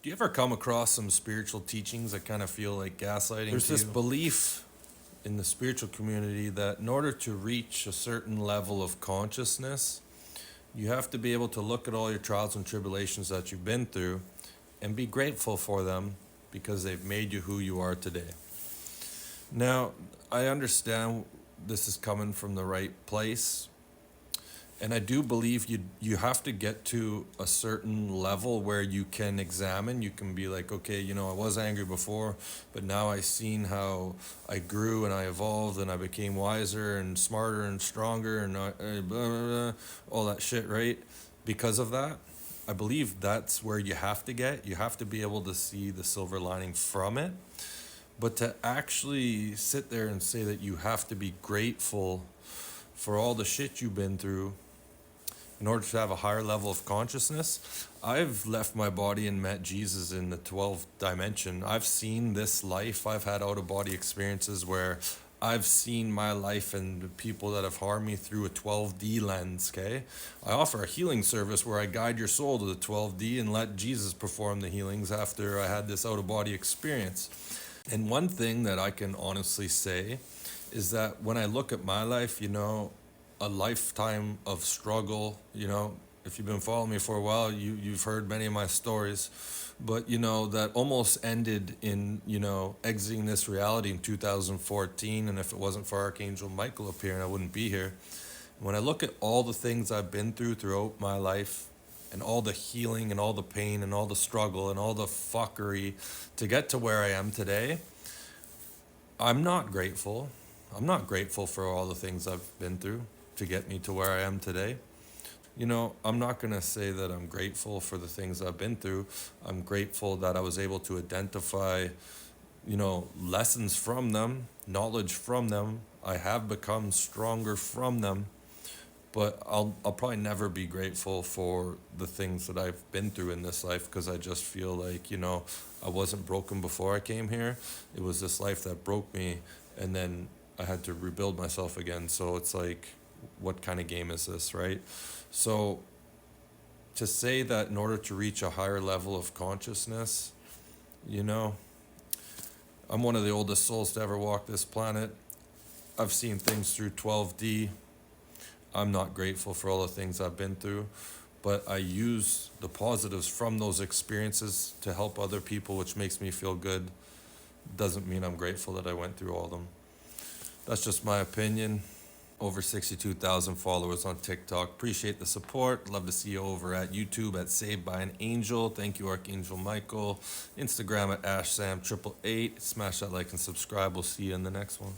Do you ever come across some spiritual teachings that kind of feel like gaslighting? There's this belief in the spiritual community that in order to reach a certain level of consciousness, you have to be able to look at all your trials and tribulations that you've been through and be grateful for them because they've made you who you are today. Now, I understand this is coming from the right place. And I do believe you have to get to a certain level where you can examine. You can be like, okay, I was angry before, but now I seen how I grew and I evolved and I became wiser and smarter and stronger and blah, blah, blah, all that shit, right? Because of that, I believe that's where you have to get. You have to be able to see the silver lining from it. But to actually sit there and say that you have to be grateful for all the shit you've been through in order to have a higher level of consciousness. I've left my body and met Jesus in the 12th dimension. I've seen this life. I've had out-of-body experiences where I've seen my life and the people that have harmed me through a 12D lens, okay? I offer a healing service where I guide your soul to the 12D and let Jesus perform the healings after I had this out-of-body experience. And one thing that I can honestly say is that when I look at my life, a lifetime of struggle, if you've been following me for a while, you've heard many of my stories, but that almost ended in exiting this reality in 2014. And if it wasn't for Archangel Michael appearing, I wouldn't be here. When I look at all the things I've been through throughout my life and all the healing and all the pain and all the struggle and all the fuckery to get to where I am today, I'm not grateful. I'm not grateful for all the things I've been through to get me to where I am today. I'm not going to say that I'm grateful for the things I've been through. I'm grateful that I was able to identify, lessons from them, knowledge from them. I have become stronger from them, but I'll probably never be grateful for the things that I've been through in this life because I just feel like, I wasn't broken before I came here. It was this life that broke me, and then I had to rebuild myself again. So it's like, what kind of game is this, right? So to say that in order to reach a higher level of consciousness, I'm one of the oldest souls to ever walk this planet. I've seen things through 12D. I'm not grateful for all the things I've been through, but I use the positives from those experiences to help other people, which makes me feel good. Doesn't mean I'm grateful that I went through all of them. That's just my opinion. Over 62,000 followers on TikTok. Appreciate the support. Love to see you over at YouTube at Saved by an Angel. Thank you, Archangel Michael. Instagram at AshSam888. Smash that like and subscribe. We'll see you in the next one.